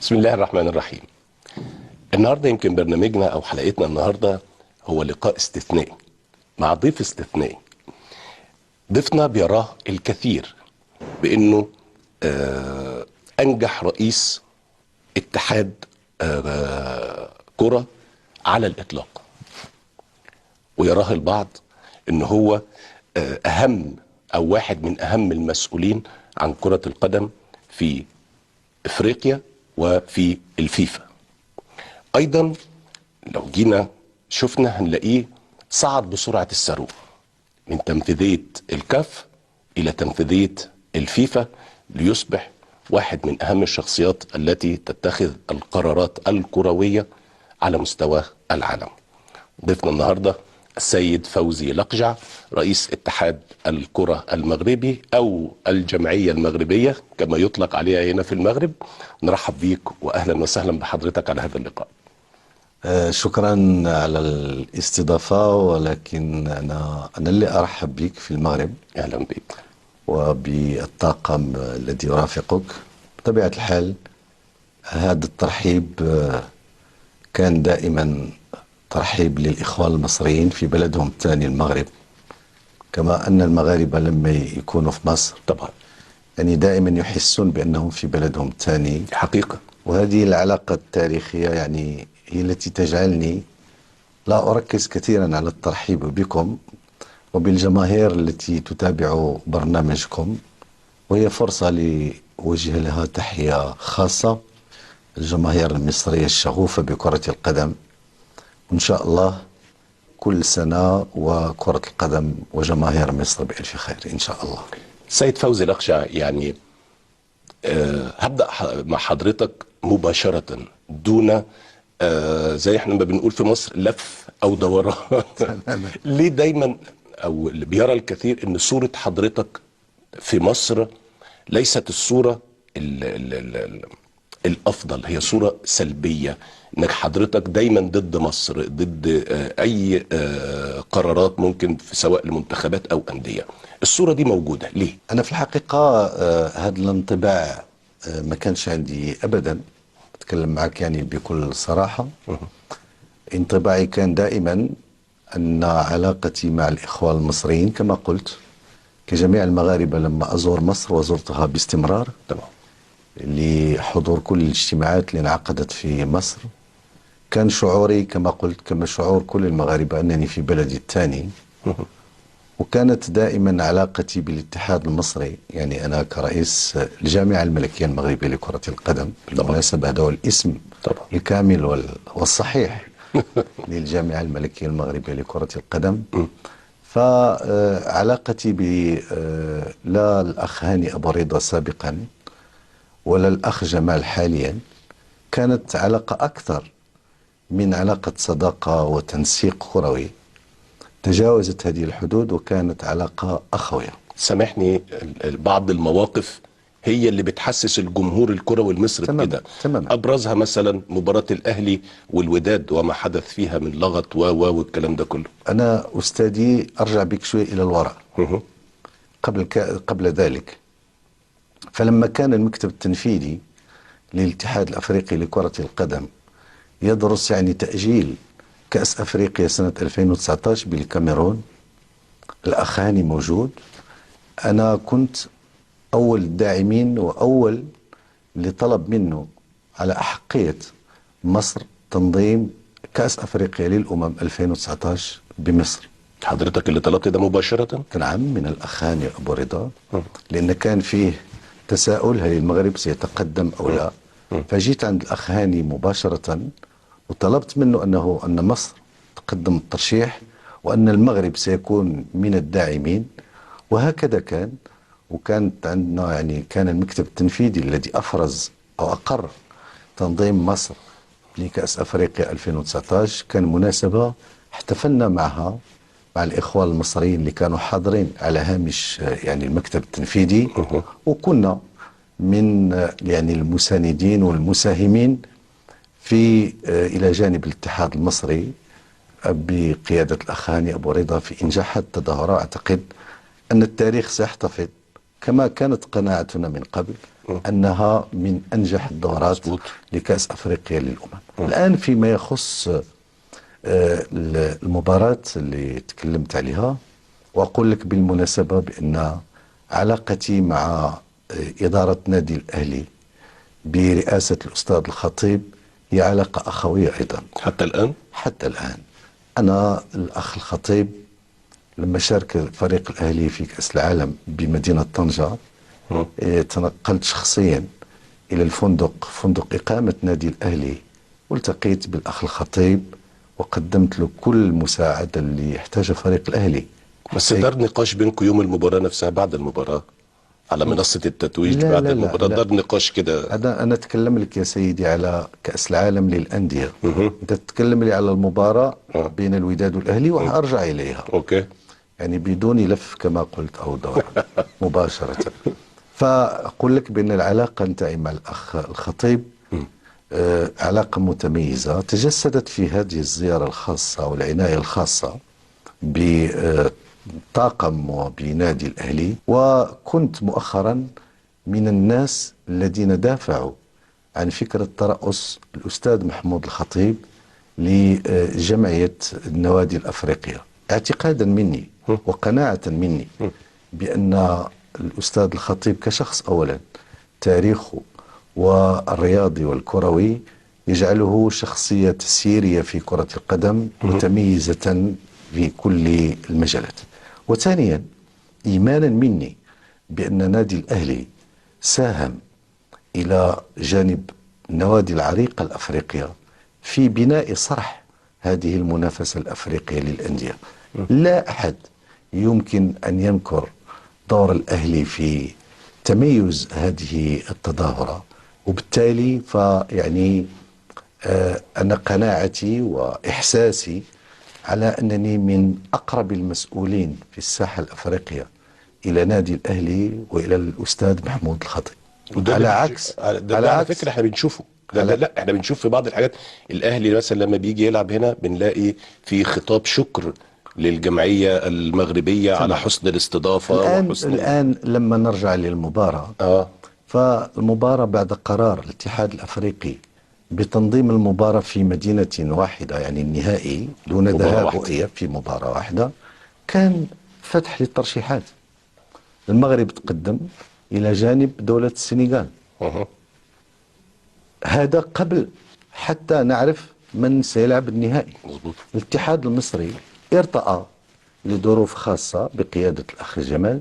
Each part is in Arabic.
بسم الله الرحمن الرحيم. النهارده يمكن برنامجنا او حلقتنا النهارده هو لقاء استثنائي مع ضيف استثنائي. ضيفنا بيراه الكثير بانه انجح رئيس اتحاد كرة على الاطلاق، ويراه البعض ان هو اهم او واحد من اهم المسؤولين عن كرة القدم في افريقيا وفي الفيفا. ايضا لو جينا شفنا هنلاقيه صعد بسرعة الصاروخ من تنفيذية الكاف الى تنفيذية الفيفا ليصبح واحد من اهم الشخصيات التي تتخذ القرارات الكروية على مستوى العالم. ضيفنا النهاردة السيد فوزي لقجع، رئيس اتحاد الكرة المغربي او الجمعية المغربية كما يطلق عليها هنا في المغرب. نرحب بيك واهلا وسهلا بحضرتك على هذا اللقاء. شكرا على الاستضافة، ولكن أنا اللي أرحب بك في المغرب. اهلا بك وبالطاقم الذي يرافقك. بطبيعة الحال هذا الترحيب كان دائما ترحيب للإخوان المصريين في بلدهم الثاني المغرب، كما أن المغاربة لما يكونوا في مصر طبعا يعني دائما يحسون بأنهم في بلدهم الثاني حقيقة. وهذه العلاقة التاريخية يعني هي التي تجعلني لا أركز كثيرا على الترحيب بكم وبالجماهير التي تتابع برنامجكم، وهي فرصة لوجه لها تحية خاصة الجماهير المصرية الشغوفة بكرة القدم، وإن شاء الله كل سنة وكرة القدم وجماهير مصر بألف خير إن شاء الله. سيد فوزي لقجع، يعني هبدأ مع حضرتك مباشرة دون زي احنا ما بنقول في مصر لف او دوران. ليه دايما او اللي بيرى الكثير ان صورة حضرتك في مصر ليست الصورة ال الافضل، هي صورة سلبية، انك حضرتك دايما ضد مصر، ضد اي قرارات ممكن في سواء لمنتخبات او اندية. الصورة دي موجودة ليه؟ أنا في الحقيقة هذا الانطباع ما كانش عندي أبدا، أتكلم معك يعني بكل صراحة. انطباعي كان دائما أن علاقتي مع الإخوان المصريين كما قلت كجميع المغاربة لما أزور مصر، وزرتها باستمرار طبعا لحضور كل الاجتماعات اللي انعقدت في مصر، كان شعوري كما قلت كما شعور كل المغاربة أنني في بلدي الثاني. وكانت دائما علاقتي بالاتحاد المصري، يعني أنا كرئيس الجامعة الملكية المغربية لكرة القدم، بالمناسبة هذا هو الاسم طبعا الكامل والصحيح للجامعة الملكية المغربية لكرة القدم. فعلاقتي لا الأخ هاني أبو رضا سابقا ولا الأخ جمال حاليا كانت علاقة أكثر من علاقة صداقة وتنسيق كروي، تجاوزت هذه الحدود وكانت علاقة أخوية. سامحني، بعض المواقف هي اللي بتحسس الجمهور الكروي المصري بكده. تماما. ابرزها مثلا مباراة الاهلي والوداد وما حدث فيها من لغط والكلام ده كله. انا استاذي ارجع بك شوي الى الوراء قبل ذلك. فلما كان المكتب التنفيذي للاتحاد الافريقي لكرة القدم يدرس يعني تأجيل كأس افريقيا سنة 2019 بالكاميرون، الاخ هاني موجود، انا كنت اول الداعمين واول اللي طلب منه على احقية مصر تنظيم كأس افريقيا للامم 2019 بمصر. حضرتك اللي طلبت ده مباشرة؟ نعم، من الاخ هاني ابو رضا، لان كان فيه تساؤل هل المغرب سيتقدم او لا. فجيت عند الاخ هاني مباشرة وطلبت منه ان مصر تقدم الترشيح وان المغرب سيكون من الداعمين، وهكذا كان. وكانت عندنا يعني كان المكتب التنفيذي الذي افرز او اقر تنظيم مصر لكأس افريقيا 2019. كان مناسبة احتفلنا معها مع الإخوان المصريين اللي كانوا حاضرين على هامش يعني المكتب التنفيذي، وكنا من يعني المساندين والمساهمين في إلى جانب الاتحاد المصري بقيادة الأخ هاني أبو رضا في إنجاح التظاهرة. أعتقد أن التاريخ سيحتفظ كما كانت قناعتنا من قبل أنها من أنجح الدورات لكأس أفريقيا للأمم. الآن فيما يخص المباراة اللي تكلمت عليها، وأقول لك بالمناسبة بأن علاقتي مع إدارة نادي الأهلي برئاسة الأستاذ الخطيب هي علاقة أخوية أيضا. حتى الآن؟ حتى الآن. أنا الأخ الخطيب لما شارك فريق الأهلي في كأس العالم بمدينة طنجة تنقلت شخصيا إلى فندق إقامة نادي الأهلي، والتقيت بالأخ الخطيب وقدمت له كل المساعدة اللي يحتاجها فريق الأهلي. بس دار نقاش بينكم يوم المباراة نفسها بعد المباراة على منصة التتويج بعد المباراة؟ دار نقاش كده؟ أنا أتكلم لك يا سيدي على كأس العالم للأندية. أنت تتكلم لي على المباراة بين الوداد والأهلي وأرجع إليها. أوكي. يعني بدون لف كما قلت أو دور مباشرة. فأقول لك بأن العلاقة نتاعي مع الأخ الخطيب علاقة متميزة تجسدت في هذه الزيارة الخاصة والعناية الخاصة بطاقم وبنادي الأهلي. وكنت مؤخرا من الناس الذين دافعوا عن فكرة ترأس الأستاذ محمود الخطيب لجمعية النوادي الأفريقية، اعتقادا مني وقناعة مني بأن الأستاذ الخطيب كشخص أولا تاريخه والرياضي والكروي يجعله شخصية سيرية في كرة القدم متميزة في كل المجالات. وثانيا إيمانا مني بأن نادي الأهلي ساهم إلى جانب النوادي العريقة الأفريقية في بناء صرح هذه المنافسة الأفريقية للأندية. لا أحد يمكن أن ينكر دور الأهلي في تميز هذه التظاهرة، وبالتالي فيعني أنا قناعتي وإحساسي على أنني من أقرب المسؤولين في الساحة الأفريقية إلى نادي الأهلي وإلى الأستاذ محمود الخطيب. على عكس على فكرة احنا بنشوفه لا احنا بنشوف في بعض الحاجات الأهلي مثلا لما بيجي يلعب هنا بنلاقي في خطاب شكر للجمعية المغربية على حسن الاستضافة الآن لما نرجع للمباراة فالمباراة بعد قرار الاتحاد الأفريقي بتنظيم المباراة في مدينة واحدة، يعني النهائي دون ذهاب وإياب في مباراة واحدة، كان فتح للترشيحات. المغرب تقدم إلى جانب دولة السنغال. هذا قبل حتى نعرف من سيلعب النهائي. الاتحاد المصري ارتأى لظروف خاصة بقيادة الأخ جمال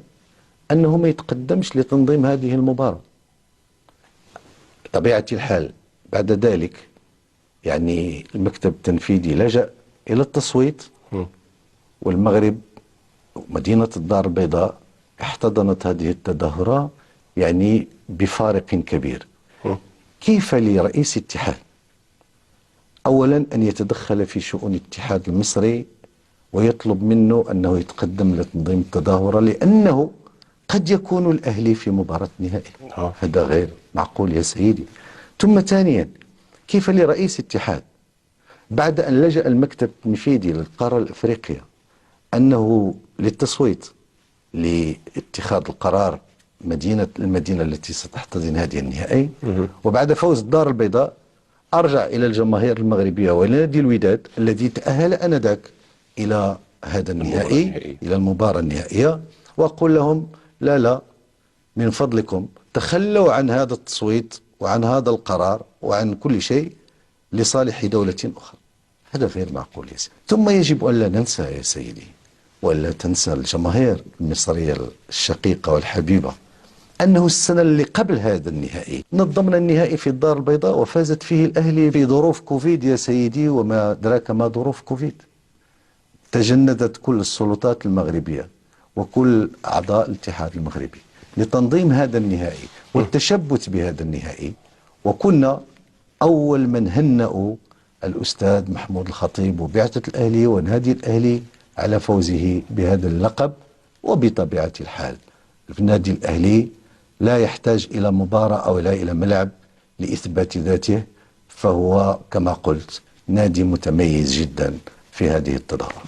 أنه ما يتقدمش لتنظيم هذه المباراة. طبيعة الحال بعد ذلك يعني المكتب التنفيذي لجأ إلى التصويت، والمغرب مدينة الدار البيضاء احتضنت هذه التظاهرة يعني بفارق كبير. كيف لرئيس الاتحاد أولا أن يتدخل في شؤون الاتحاد المصري ويطلب منه أنه يتقدم لتنظيم التظاهرة لأنه قد يكون الأهلي في مباراة نهائي؟ هذا غير معقول يا سيدي. ثم ثانيا كيف لرئيس الاتحاد بعد أن لجأ المكتب التنفيذي للقارة الأفريقية أنه للتصويت لاتخاذ القرار المدينة التي ستحتضن هذه النهائي، وبعد فوز الدار البيضاء أرجع إلى الجماهير المغربية ونادي الوداد الذي تأهل آنذاك إلى هذا النهائي إلى المباراة النهائية، وأقول لهم لا من فضلكم تخلوا عن هذا التصويت وعن هذا القرار وعن كل شيء لصالح دولة أخرى. هذا غير معقول يا سيدي. ثم يجب أن لا ننسى يا سيدي ولا تنسى الجماهير المصرية الشقيقة والحبيبة أنه السنة اللي قبل هذا النهائي نظمنا النهائي في الدار البيضاء وفازت فيه الأهلي في ظروف كوفيد يا سيدي، وما أدراك ما ظروف كوفيد. تجندت كل السلطات المغربية وكل أعضاء الاتحاد المغربي لتنظيم هذا النهائي والتشبث بهذا النهائي، وكنا أول من هنأوا الأستاذ محمود الخطيب وبعثة الأهلي ونادي الأهلي على فوزه بهذا اللقب. وبطبيعة الحال النادي الأهلي لا يحتاج إلى مباراة أو لا إلى ملعب لإثبات ذاته، فهو كما قلت نادي متميز جدا في هذه التظاهرة.